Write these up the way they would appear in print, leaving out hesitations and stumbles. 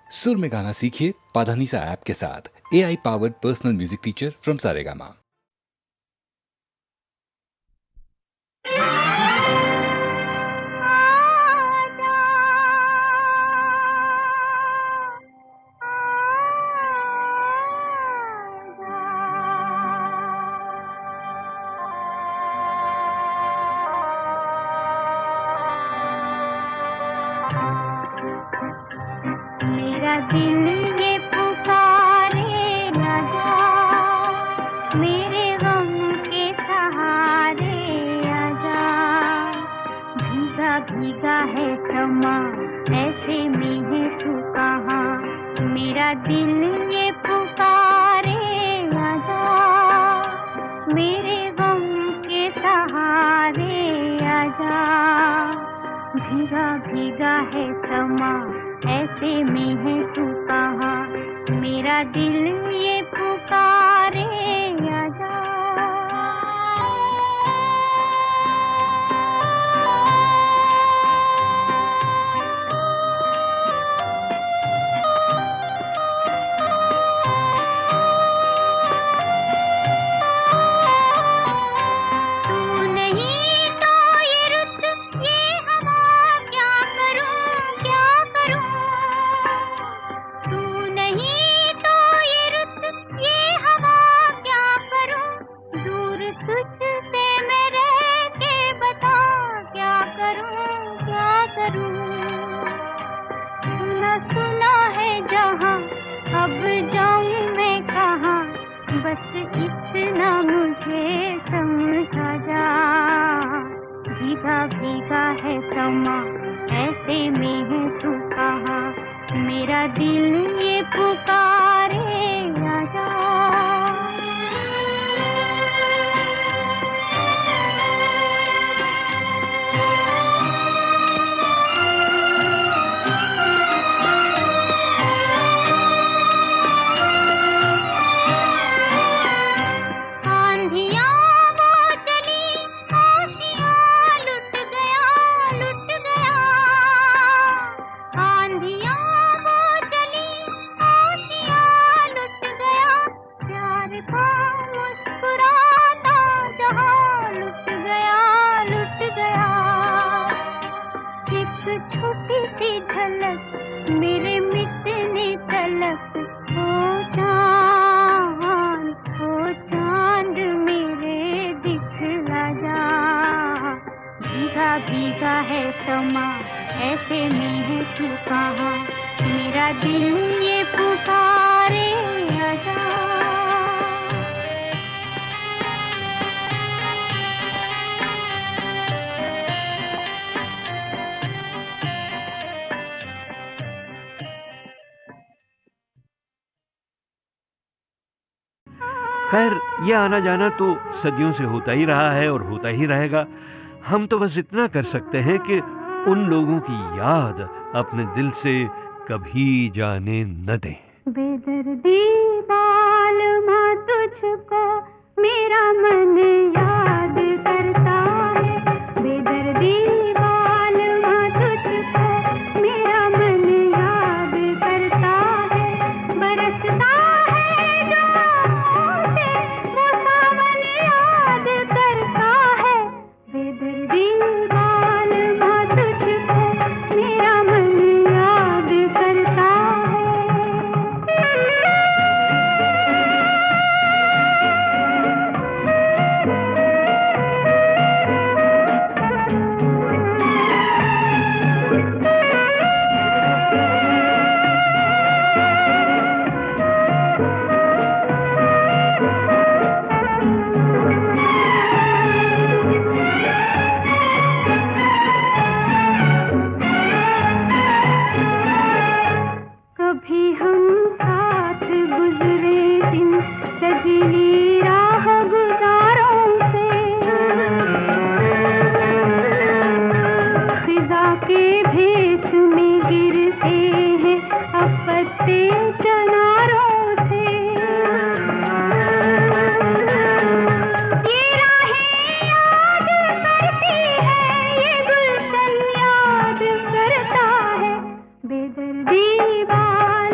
सुर में गाना सीखिए पाधानीसा ऐप के साथ। AI powered personal music teacher from Saregama. मेरा दिल ये पुकारे राजा, मेरे गम के सहारे आजा। भीगा भीगा है समा, ऐसे में है तू कहाँ। मेरा दिल ये पुकारे राजा, मेरे गम के सहारे आजा। भीगा भीगा है समा, ऐसे में है तू कहाँ। मेरा दिल ये पुकारे आजा। तू नहीं तो ये रुत ये हवा, क्या करूं क्या करूं। तू नहीं तो ये रुत ये हवा, क्या करूं। दूर तुझसे मैं रह के बता, क्या करूं क्या करूं। सुना सुना है जहां, अब जाऊं मैं कहां। बस इतना मुझे समझा जा। भीगा भीगा है समा, ऐसे में है तू कहाँ। मेरा दिल ये पुकारे आजा। आंधियाँ वो चली, आशियाँ लुट गया लुट गया। आंधियाँ वो चली, आशियाँ लुट गया। प्यार का मुस्कुराता जहां लुट गया लुट गया। एक छोटी सी झलक मेरे मिटने तलक। ओ चांद मेरे दिखला जा। भीगा भीगा है समा, ऐसे में है तू कहाँ। मेरा दिल ये पुकारे आजा। खैर, ये आना जाना तो सदियों से होता ही रहा है और होता ही रहेगा। हम तो बस इतना कर सकते हैं कि उन लोगों की याद अपने दिल से कभी जाने न दें। बेदर्दी बालमा तुझको मेरा मन याद करता है। बेदर्दी बालमा तुझको मेरा मन याद करता है। बरसता है जो आँखों से वो सावन याद करता है। बेदर्दी बालमा तुझको मेरा मन याद करता है। कभी हम साथ गुजरे दिन सजीली राह गुजारों से। फिजा के भेस में गिरते हैं अब पत्ते चनारों से। ये राहें याद करती है, ये गुलशन याद करता है। बेदर्दी बाल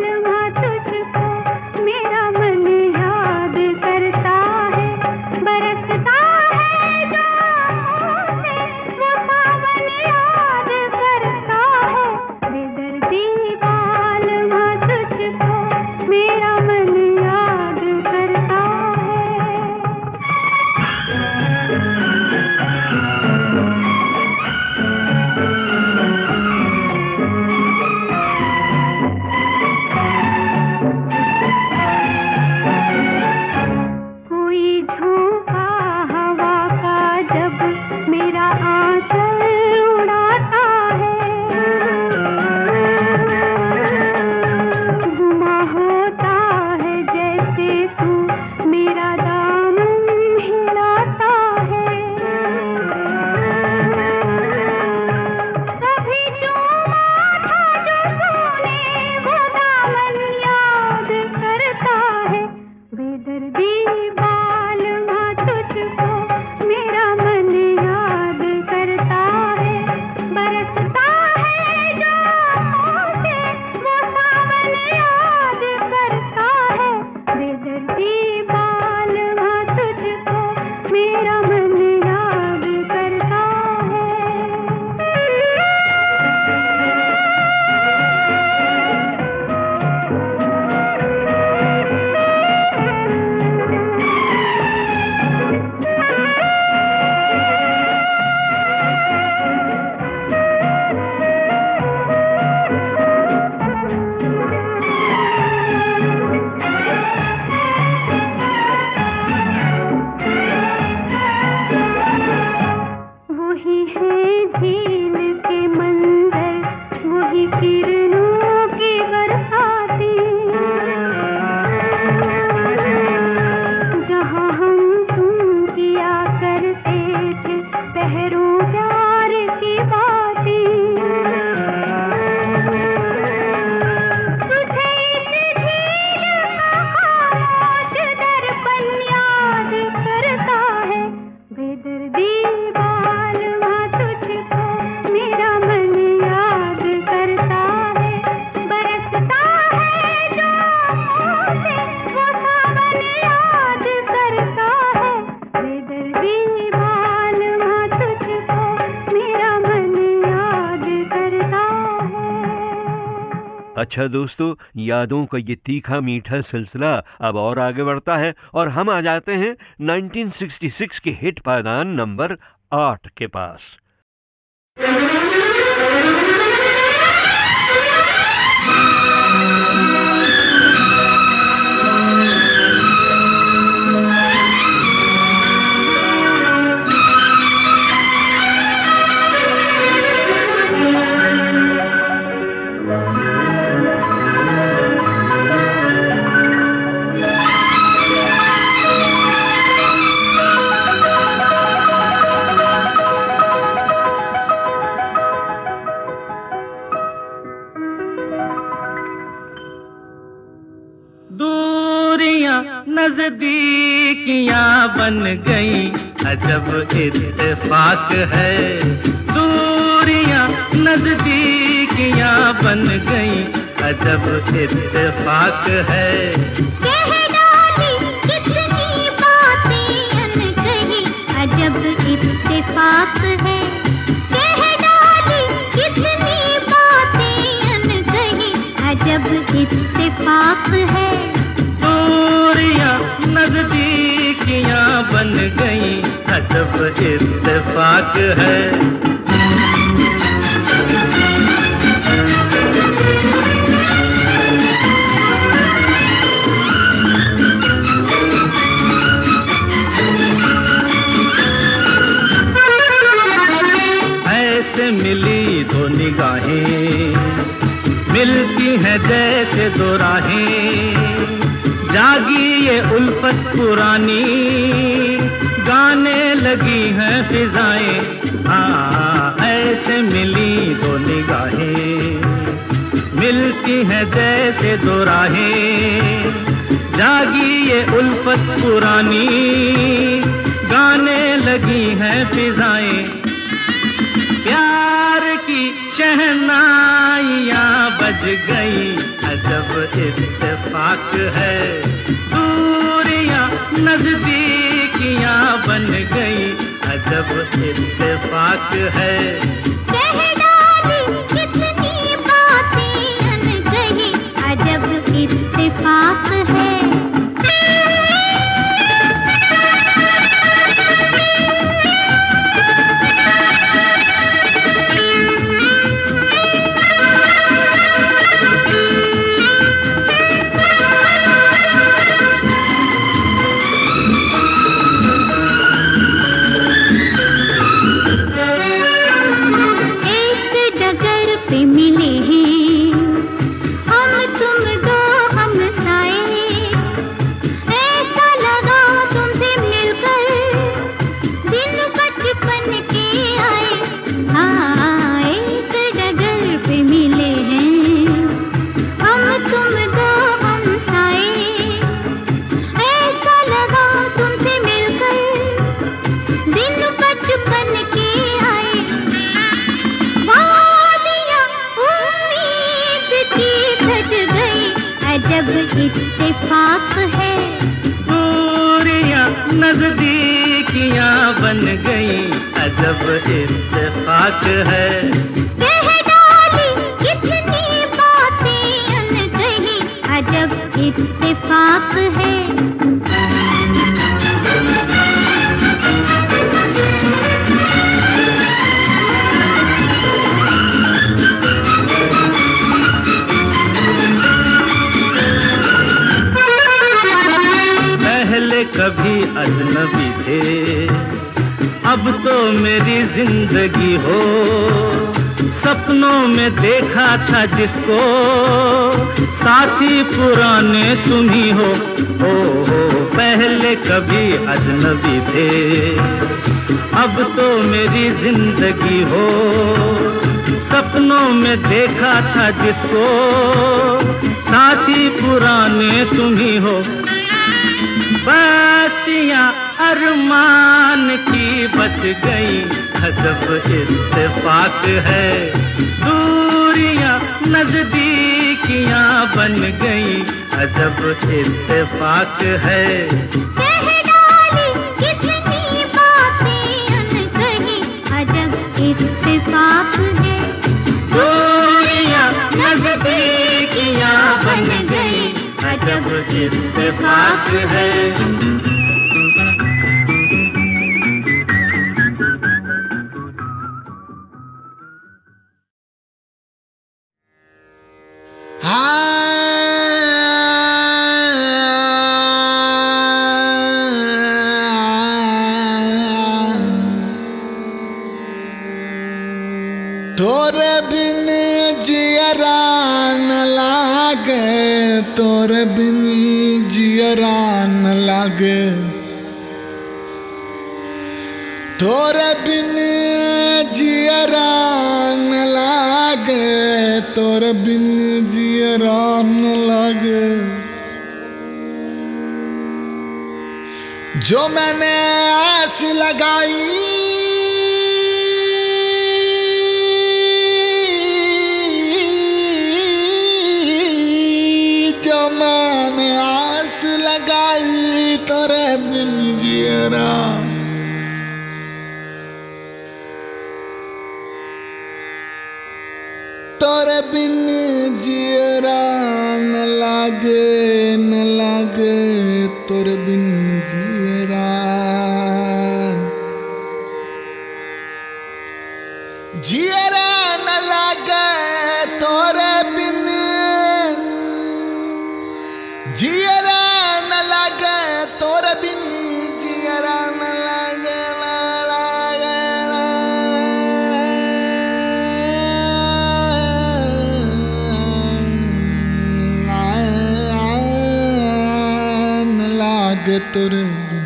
अच्छा दोस्तों, यादों का ये तीखा मीठा सिलसिला अब और आगे बढ़ता है और हम आ जाते हैं 1966 के हिट पायदान नंबर 8 के पास। नजदीकियां बन गई, अजब इत्तेफाक है। दूरियां नजदीकियां बन गई, अजब इत्तेफाक है। कह डाली कितनी बातें अनकही, अजब इत्तेफाक है। कह डाली कितनी बातें अनकही, अजब इत्तेफाक है। नजदीकियां बन गई, अजब इत्तेफाक है। ऐसे मिली दो निगाहें, मिलती हैं जैसे दो राहें। जागी ये उल्फत पुरानी, गाने लगी हैं फिजाएं। ऐसे मिली दो निगाहें, मिलती हैं जैसे दो राहें। जागी ये उल्फत पुरानी, गाने लगी हैं फिजाएं। प्यार की शहनाइयां बज गई, अजब इत्तेफाक है। दूरियां नजदीकियां बन गई, अजब इत्तेफाक है। कह डाली कितनी बातें अनकही, अजब इत्तेफाक है। इत्तेफाक है। दूरियां नजदीकियां बन गई, अजब इत्तेफाक है। कह डाली कितनी बातें अनकही, अजब इत्तेफाक है। कभी अजनबी थे, अब तो मेरी जिंदगी हो। सपनों में देखा था जिसको, साथी पुराने तुम ही हो। पहले कभी अजनबी थे, अब तो मेरी जिंदगी हो। सपनों में देखा था जिसको, साथी पुराने तुम ही हो। बस्तियां अरमान की बस गई, अजब इत्तेफाक है। दूरियां नजदीकियां बन गई, अजब इत्तेफाक है। कह डाली कितनी बातें अनकही, अजब इत्तेफाक है। दूरियां नजदीकियां गजब इत्तेफाक है। तोरे बिन जियरा न लागे, तोरे बिन जियरा न लागे, तोरे बिन जियरा न लागे, तोरे बिन जियरा न लागे। जो मैंने आस लगाई, मैंने आस लगाई, तोरे बिन जियरा, तोरे बिन जियरा न लागे, न लागे, तोरे बिन जियरा। जियरा न लागे तोरे बिन, जियरा न लागे तोरे बिन, जियरा न लागे, न लागे, न लागे तोरे बिन।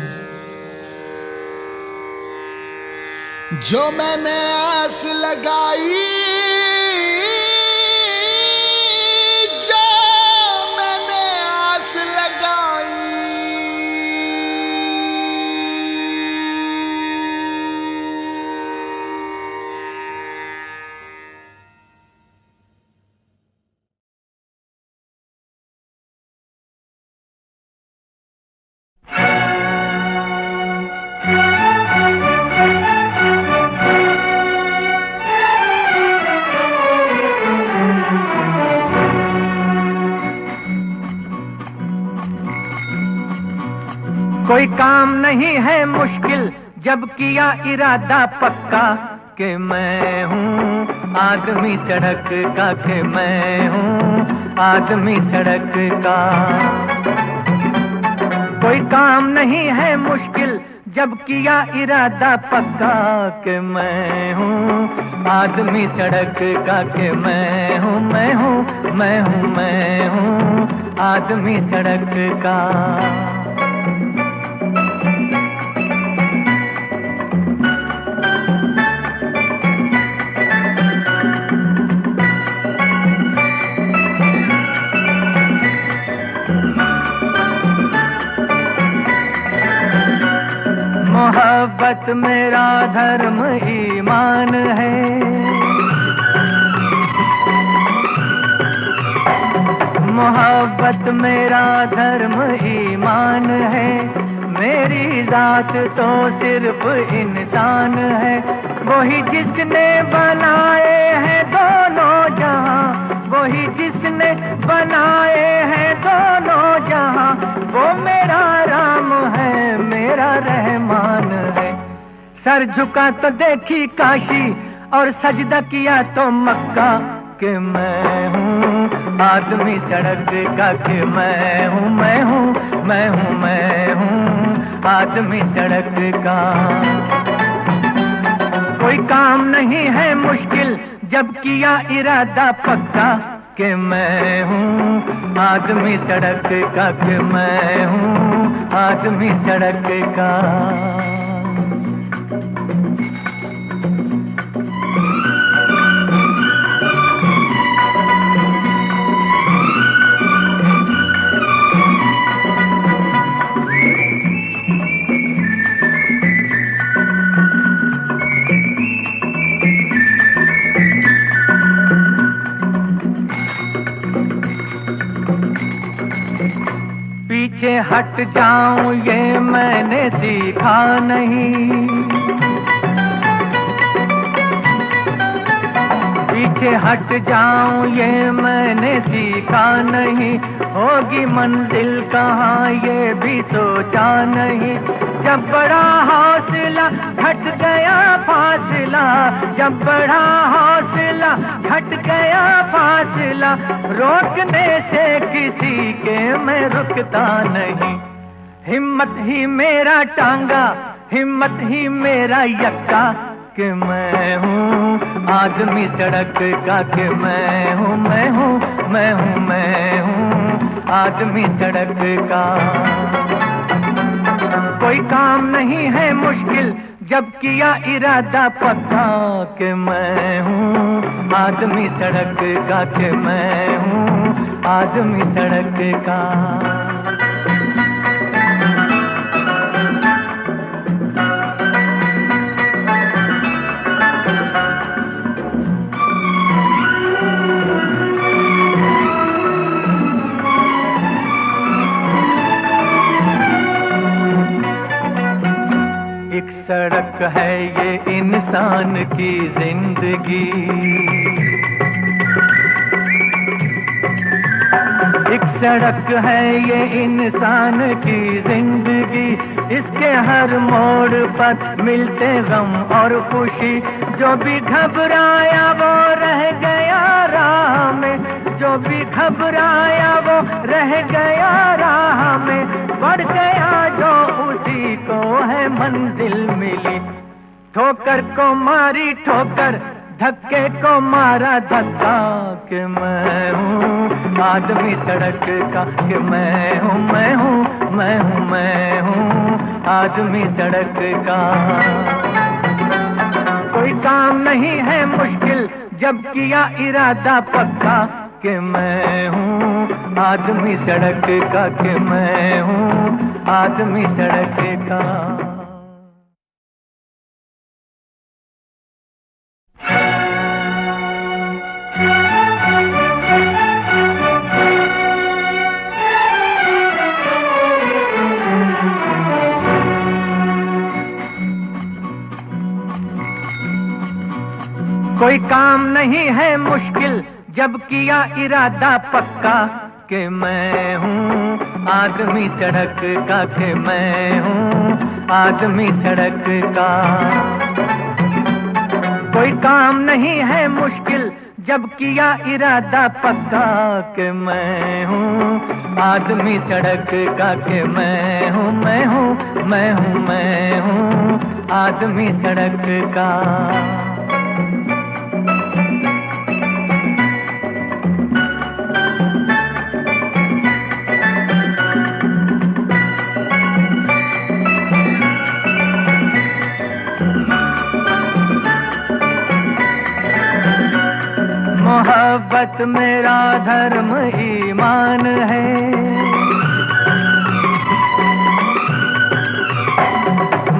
जो मैंने आस लगाई, कोई काम नहीं है मुश्किल जब किया इरादा पक्का, कि मैं हूँ आदमी सड़क का, कि मैं हूँ आदमी सड़क का। कोई काम नहीं है मुश्किल जब किया इरादा पक्का, कि मैं हूँ आदमी सड़क का, कि मैं हूँ, मैं हूँ, मैं हूँ, मैं हूँ आदमी सड़क का। मोहब्बत मेरा धर्म ईमान है, मोहब्बत मेरा धर्म ईमान है। मेरी जात तो सिर्फ इंसान है, वही जिसने बनाए हैं दोनों जहां, वही जिसने बनाए हैं दोनों जहां। वो मेरा राम है, मेरा रहमान है। सर झुका तो देखी काशी और सजदा किया तो मक्का, कि मैं हूँ आदमी सड़क का, कि मैं हूँ, मैं हूँ, मैं हूँ, मैं हूँ आदमी सड़क का। कोई काम नहीं है मुश्किल जब किया इरादा पक्का, कि मैं हूँ आदमी सड़क का, कि मैं हूँ आदमी सड़क का। पीछे हट जाऊं ये मैंने सीखा नहीं, पीछे हट जाऊं ये मैंने सीखा नहीं, होगी मंजिल कहाँ ये भी सोचा नहीं। जब बड़ा हौसला घट गया फासला, जब बड़ा हौसला घट गया फासला, रोकने से किसी के मैं रुकता नहीं। हिम्मत ही मेरा टांगा, हिम्मत ही मेरा यक्का, कि मैं हूँ आदमी सड़क का, कि मैं हूँ मैं हूँ मैं हूँ मैं हूँ आदमी सड़क का। कोई काम नहीं है मुश्किल जब किया इरादा पक्का, कि मैं हूँ आदमी सड़क का, कि मैं हूँ आदमी सड़क का। एक सड़क है ये इंसान की जिंदगी, एक सड़क है ये इंसान की जिंदगी। इसके हर मोड़ पर मिलते गम और खुशी, जो भी घबराया वो रह गया राह में, जो भी घबराया वो रह गया राह में। बढ़ गया जो उसी को है मंजिल मिली, ठोकर को मारी ठोकर, धक्के को मारा धक्का, कि मैं हूँ आदमी सड़क का, कि मैं हूँ मैं हूँ मैं हूँ मैं हूँ आदमी सड़क का। कोई काम नहीं है मुश्किल जब किया इरादा पक्का, कि मैं हूँ आदमी सड़क का, कि मैं हूँ आदमी सड़क का। कोई काम नहीं है मुश्किल जब किया इरादा पक्का, कि मैं हूँ आदमी सड़क का, कि मैं हूँ आदमी सड़क का। कोई काम नहीं है मुश्किल जब किया इरादा पक्का, कि मैं हूँ आदमी सड़क का, कि मैं हूँ मैं हूँ मैं हूँ मैं हूँ आदमी सड़क का। मोहब्बत मेरा धर्म ईमान है,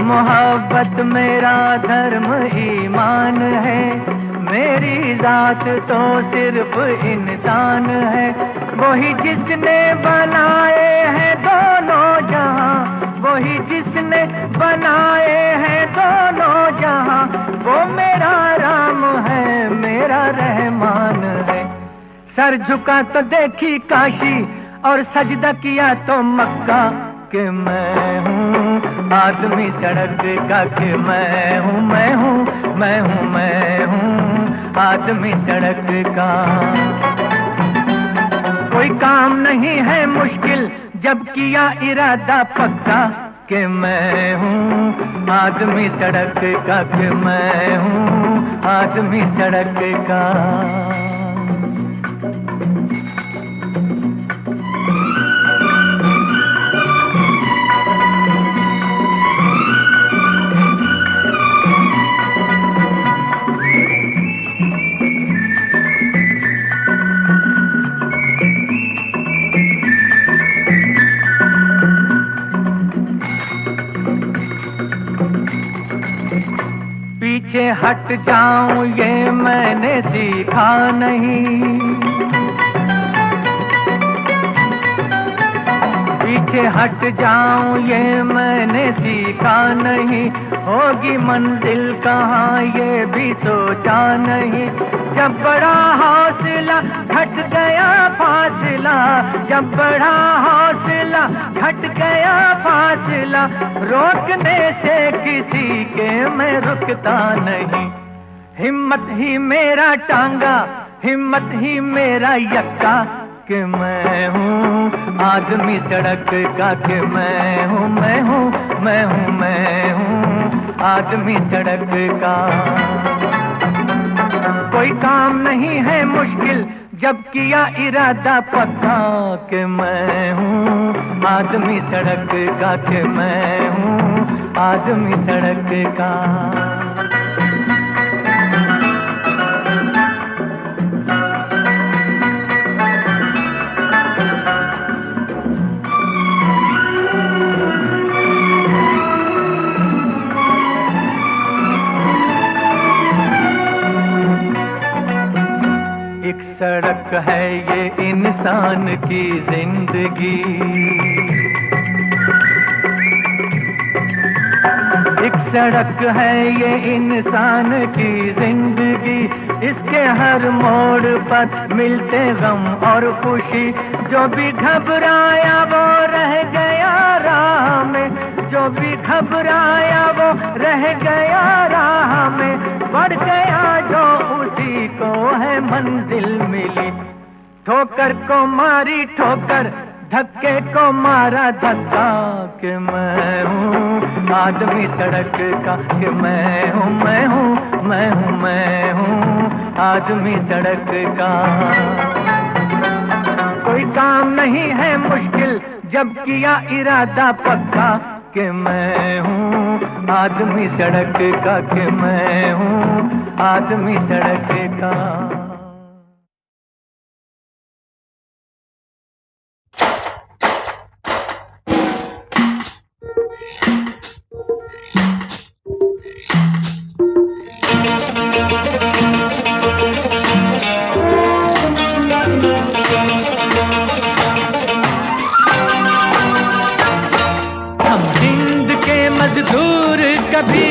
मोहब्बत मेरा धर्म ईमान है। मेरी जात तो सिर्फ इंसान है, वही जिसने बनाए हैं दोनों जहां, वही जिसने बनाए हैं दोनों जहां। वो मेरा राम है, मेरा रहमान है। सर झुका तो देखी काशी और सजदा किया तो मक्का, कि मैं हूँ आदमी सड़क का, कि मैं हूँ मैं हूँ मैं हूँ मैं हूँ आदमी सड़क का। कोई काम नहीं है मुश्किल जब किया इरादा पक्का, कि मैं हूँ आदमी सड़क का, कि मैं हूँ आदमी सड़क का। पीछे हट जाऊं ये मैंने सीखा नहीं, पीछे हट जाऊं ये मैंने सीखा नहीं, होगी मंजिल कहाँ ये भी सोचा नहीं। जब बड़ा हौसला घट गया फासला, जब बड़ा हौसला घट गया फासला, रोकने से किसी के मैं रुकता नहीं। हिम्मत ही मेरा टांगा, हिम्मत ही मेरा यक्का, कि मैं हूँ आदमी सड़क का, कि मैं हूँ मैं हूँ मैं हूँ मैं हूँ आदमी सड़क का। कोई काम नहीं है मुश्किल जब किया इरादा पक्का, कि मैं हूँ आदमी सड़क का, कि मैं हूँ आदमी सड़क का। एक सड़क है ये इंसान की जिंदगी, एक सड़क है ये इंसान की जिंदगी। इसके हर मोड़ पर मिलते गम और खुशी, जो भी घबराया वो रह गया राह में, जो भी घबराया वो रह गया राह में। बढ़ गया जो उसी को है मंजिल मिली, ठोकर को मारी ठोकर, धक्के को मारा धक्का, कि मैं हूँ आदमी सड़क का, कि मैं हूँ मैं हूँ मैं हूँ मैं हूँ आदमी सड़क का। कोई काम नहीं है मुश्किल जब किया इरादा पक्का, कि मैं हूँ आदमी सड़क का, कि मैं हूँ आदमी सड़क का। मजदूर कभी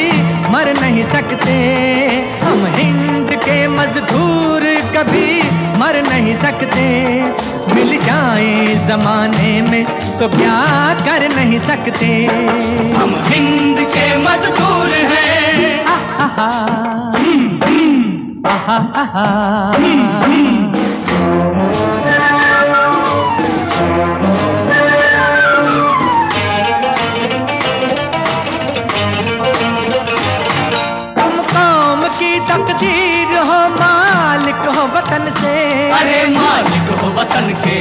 मर नहीं सकते, हम हिंद के मजदूर कभी मर नहीं सकते। मिल जाए जमाने में तो क्या कर नहीं सकते, हम हिंद के मजदूर हैं। आहा आहा आहा तकदीर हो मालिक हो वतन से, अरे मालिक हो वतन के।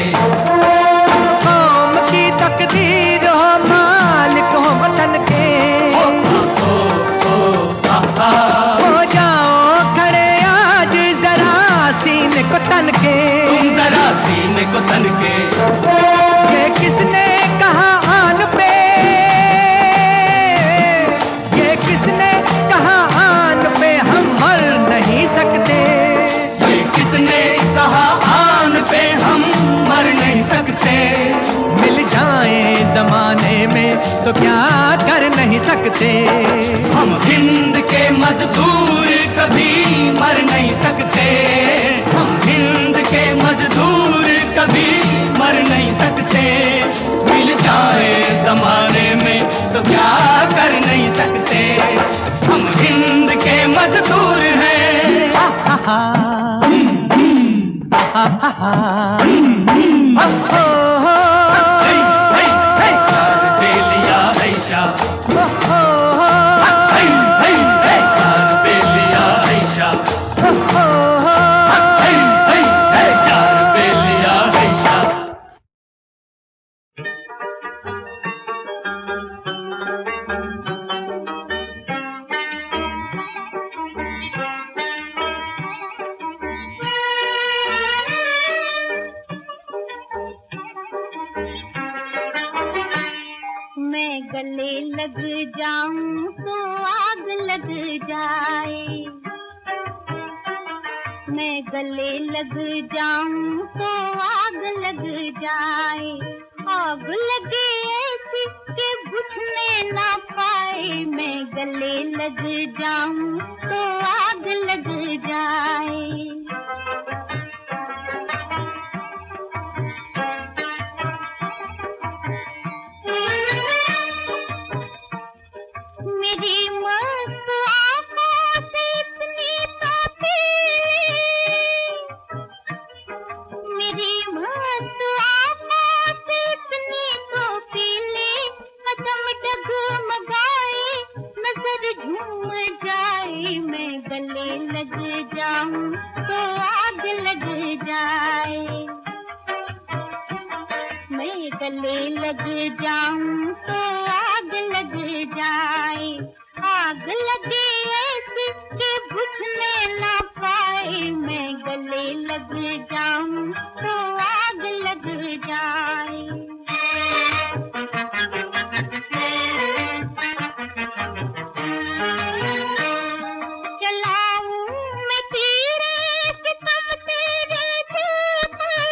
कौम की तकदीर हो मालिक हो वतन के। हो जाओ खड़े आज जरा सीने को तन के, तुम जरा सीने को तन के। ये किसने कहा आन पे, ये किसने कहा आन पे हम मर नहीं सकते। ये किसने कहा आन पे हम मर नहीं सकते। मिल जाए जमाने में तो क्या कर नहीं सकते, हम हिंद के मजदूर कभी मर नहीं सकते। हम हिंद के मजदूर कभी मर नहीं सकते। मिल जाए जमाने में तो क्या कर नहीं सकते, हम हिंद के मजदूर हैं। आहा आहा आहा गले लग जाऊं तो आग लग जाए, मैं गले लग जाऊं तो आग लग जाए। आग लगे ऐसी कि बुझने ना पाए, मैं गले लग जाऊं तो आग लग जाए। मेरी मस्त आँखों से इतनी ताबीर, मेरी मस्त आँखों से इतनी तो पीले, कदम डगमगाए नजर झूम जाए, मैं गले लग जाऊं तो आग लग जाए, मैं गले लग जाऊं तो आग लग जाए। आग लगे ऐसी कि बुझने ना पाए, मैं गले लग जाऊं तो आग लग जाए। चलाऊं मैं तेरे सितम तेरे दिल पर,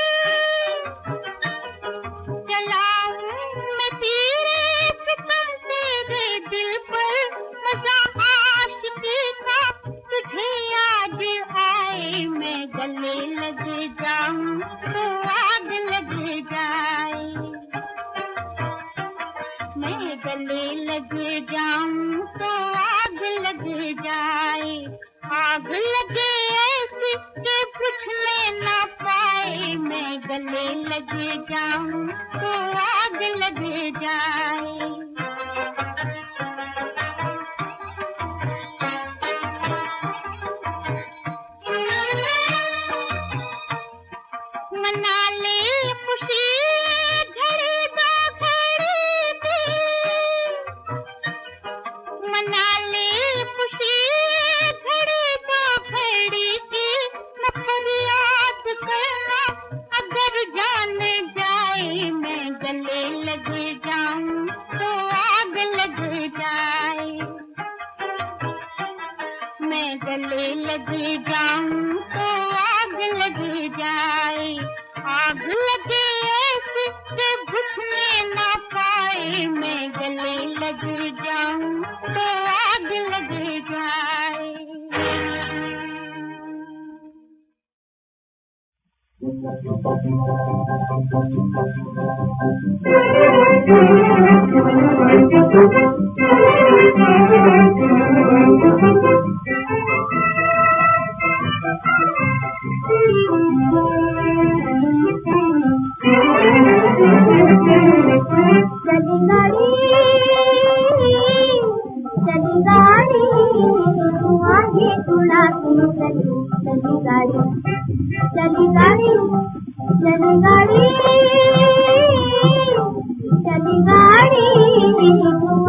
चलाऊं मैं तेरे सितम तेरे दिल पर, मजा आशिक़ी का तुझे याद आए, मैं गले लग जाऊं तो आग लग जाए, मैं गले लग जाऊं तो आग लग जाए। आग लगे ऐसी कि बुझने ना पाए, मैं गले लग जाऊं तो आग लग जाए। मना ले खुशी घड़ी दो घड़ी की, मना ले खुशी घड़ी दो घड़ी की, न फरियाद करना अगर जान जाए, मैं गले लग जाऊं तो आग लग जाए, मैं गले लग जाऊं तो आग लग जाए। आग लगे ऐसी कि बुझने ना पाए, मैं गले लग जाऊं तो आग लग जाए। चली गाड़ी आगे उड़ाती चली गाड़ी, चली गाड़ी, चली गाड़ी, चली गाड़ी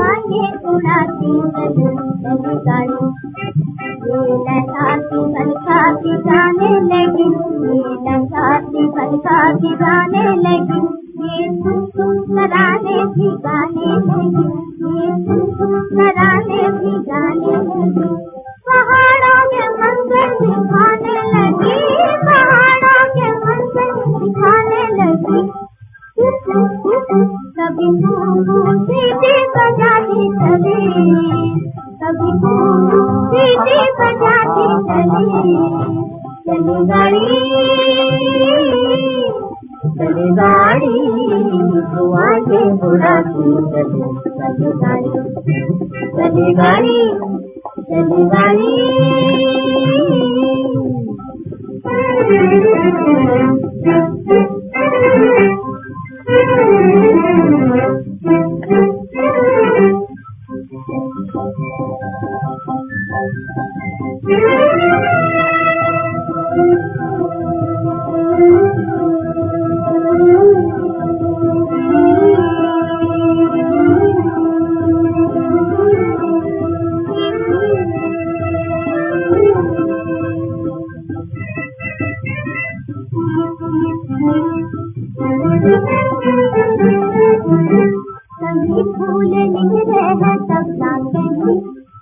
आगे उड़ाती चली गाड़ी। ये लहराती बरसाती गाने लगी, ये लहराती बरसाती गाने लगी, ये सुन कराने भी गाने लगी, ये सुन कराने भी गाने लगी। पहाड़ों के मंजर दिखाने लगी, पहाड़ों के मंजर दिखाने लगी। कभी सीटी बजाती चली, कभी सीटी बजाती चली, चली गाड़ी, चली गाड़ी आगे बुढ़ाती चली, चली गाड़ी, चली गाड़ी, चली गाड़ी। सभी फूल निकले हैं सब जाते हैं,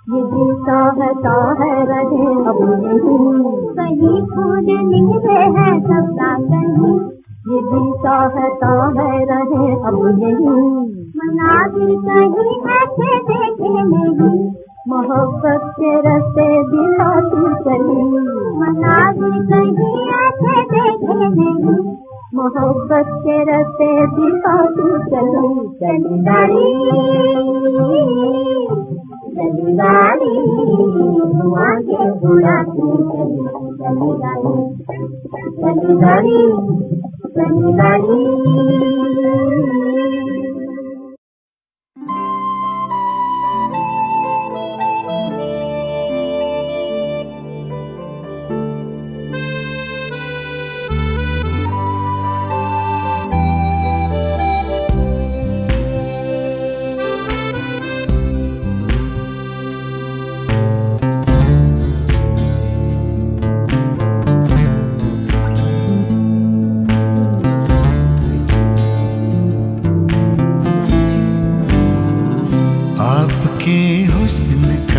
ये दिल चाहता है रहे अब नहीं। सभी फूल निकले हैं सब जाते हैं, ये दिल चाहता है रहे अब नहीं, मनाजिर कहीं ऐसे देखे नहीं, मोहब्बत के रास्ते दिलाती चली, मनाजिर कहीं ऐसे देखे नहीं, मोहब्बत के रास्ते दिखाती चली, चली गाड़ी धुआं के उड़ाती चली, चली गाड़ी चली गाड़ी।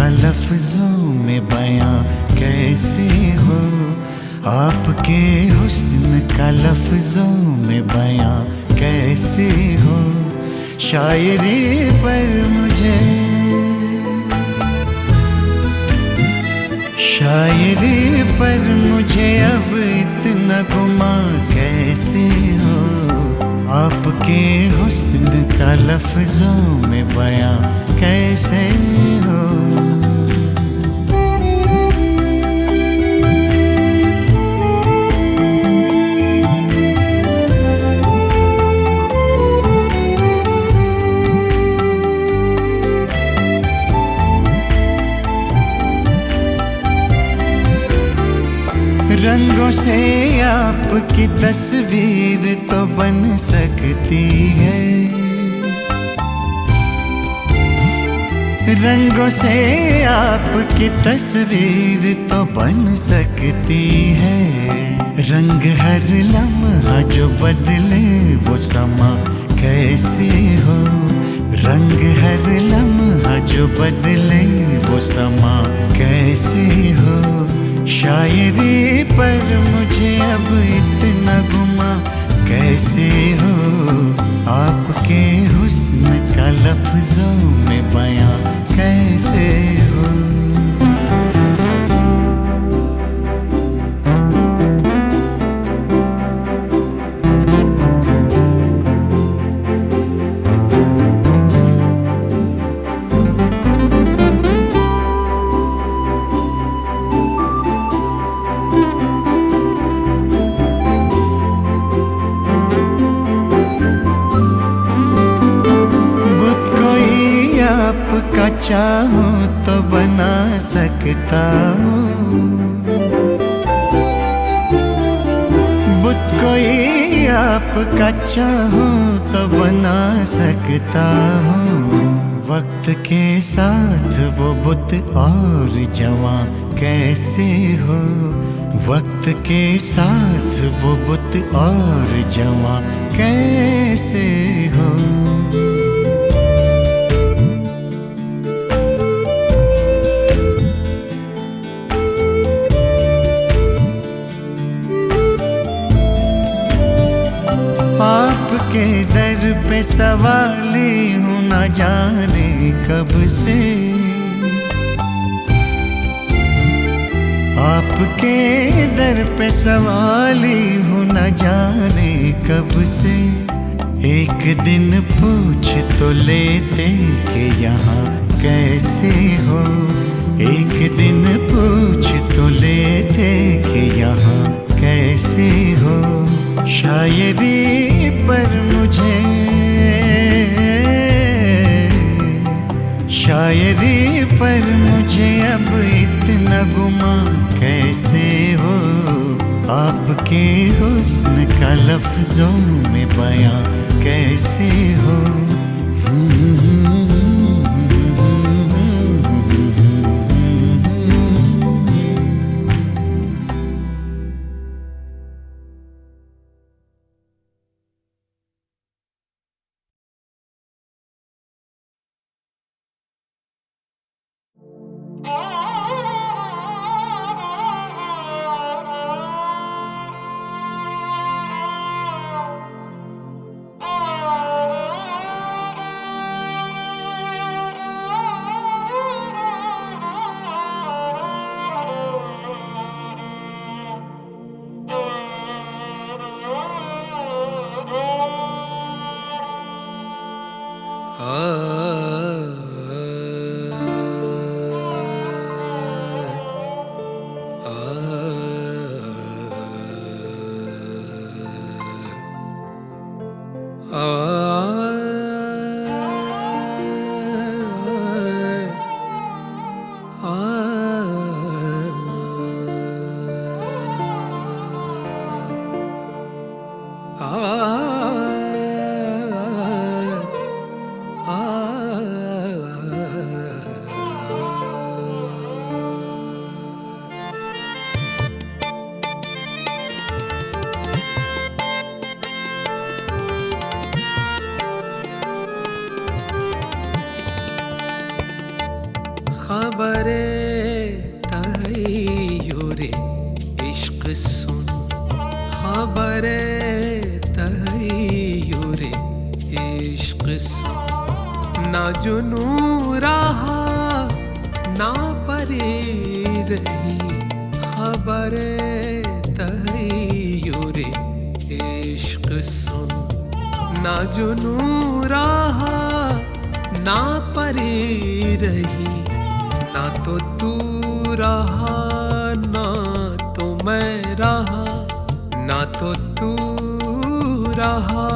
लफ्जों में बयां कैसे हो, आपके हुस्न का लफ्जों में बयां कैसे हो, शायरी पर मुझे अब इतना गुमा कैसे हो, आपके हुस्न का लफ्जों में बयां कैसे हो। रंगों से आपकी तस्वीर तो बन सकती है, रंगों से आपकी तस्वीर तो बन सकती है, रंग हर लम्हा जो बदले वो समा कैसे हो, रंग हर लम्हा जो बदले वो समा कैसे हो, शायरी पर मुझे अब इतना गुमा कैसे हो, आपके हुस्न का लफ्जों में बयां कैसे हो। आपका चाहूं तो बना सकता हूँ, बुत कोई आपका चाहूं तो बना सकता हूँ, वक्त के साथ वो बुत और जवां कैसे हो, वक्त के साथ वो बुत और जवां कैसे हो। आपके दर पे सवाली हूँ न जाने कब से, आपके दर पे सवाली हूँ न जाने कब से, एक दिन पूछ तो लेते कि यहाँ कैसे हो, एक दिन पूछ तो लेते कि यहाँ कैसे हो, शायरी पर मुझे अब इतना गुमा कैसे हो, आपके हुस्न का लफ्जों में बयां कैसे हो। खबरे तहय्युरे इश्क सुन, खबरे तहय्युरे इश्क सुन, ना जुनू रहा ना परे रही, खबरे तहय्युरे इश्क सुन, ना जुनू रहा ना परे रही, ना तो तू रहा ना तो मैं रहा, ना तो तू रहा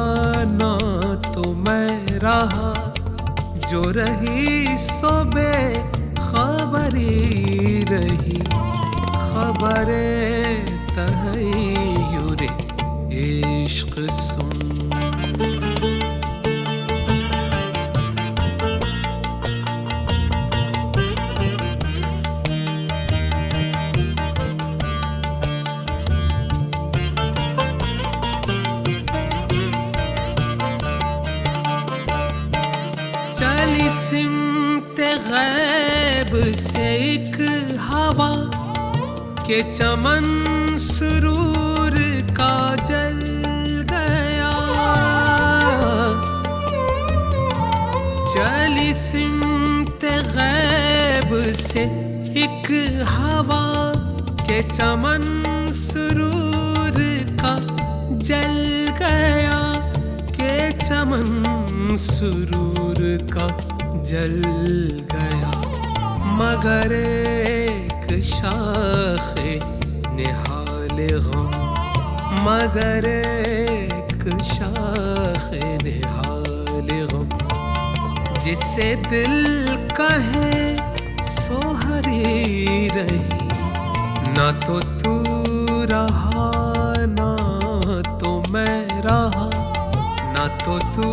ना तो मैं रहा, जो रही सो बेखबरी रही, खबरे तहय्युरे इश्क सुन। चली सिमते गैब से एक हवा के चमन सुरूर का जल गया, चली सिमते गैब से एक हवा के चमन सुरूर का जल गया, के चमन सुरूर का जल गया, मगर एक शाखे निहाल गम, मगर एक शाखे निहाल गम, जिसे दिल कहे सो हरी रही, ना तो तू रहा ना तो मैं रहा, ना तो तू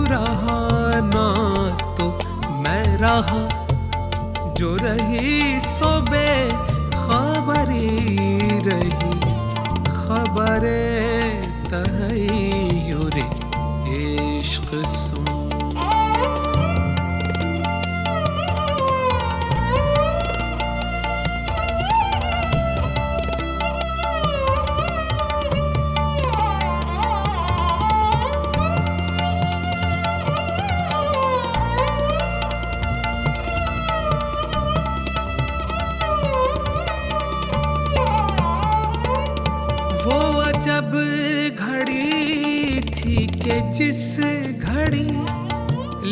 रहा ना तो मैं रहा, जो रही सो बेखबरी रही, खबरे तहय्युरे इश्क सुन। जब घड़ी थी के जिस घड़ी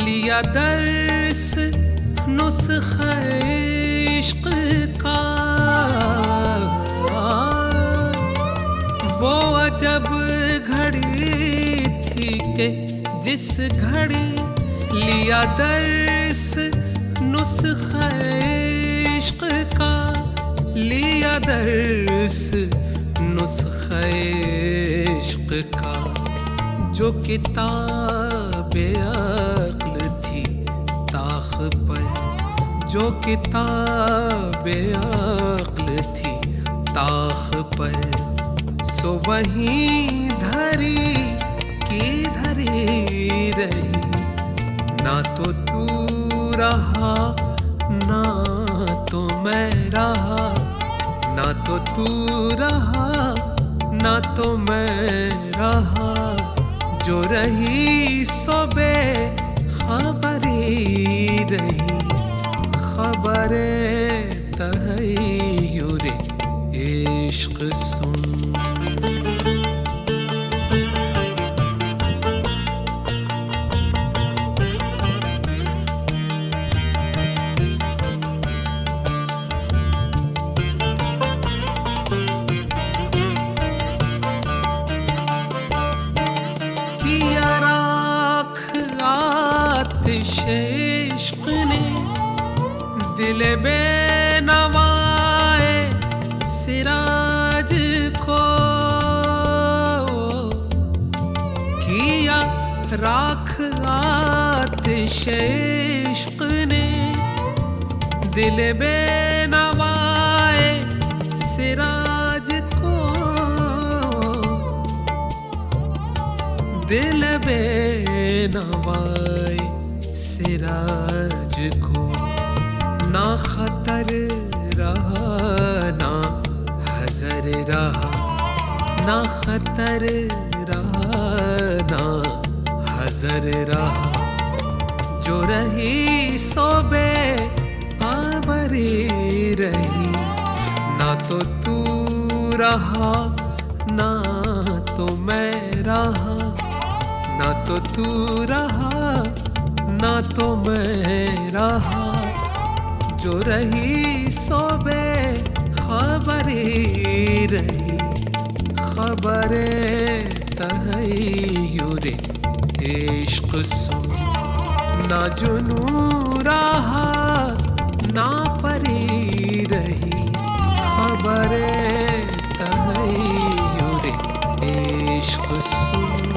लिया दर्स नुस्खे इश्क का, वो अजब घड़ी थी के जिस घड़ी लिया दर्स नुस्खे इश्क का, लिया दर्स नुस्खे इश्क का, जो किताबे अक्ल थी ताख पर, जो किताबे अक्ल थी ताख पर, सो वहीं धरी की धरी रही, ना तो तू रहा ना तो मैं रहा, ना तो तू रहा ना तो मैं रहा, जो रही सो बेखबरी रही, खबरे तहय्युरे इश्क सुन। इश्क ने दिल बेनवाए सिराज को किया राख आतिश इश्क ने दिल बेनवाए सिराज को दिल बेनवाए सिराज को ना खतर रहा ना हजर रहा ना खतर रहा ना हजर रहा जो रही सोबे आबरी रही ना तो तू रहा ना तो मैं रहा ना तो तू रहा ना तो मैं रहा जो रही सोबे खबरी रही खबरे तहय्युरे इश्क सुन ना जुनू रहा ना परी रही खबरे तहय्युरे इश्क सुन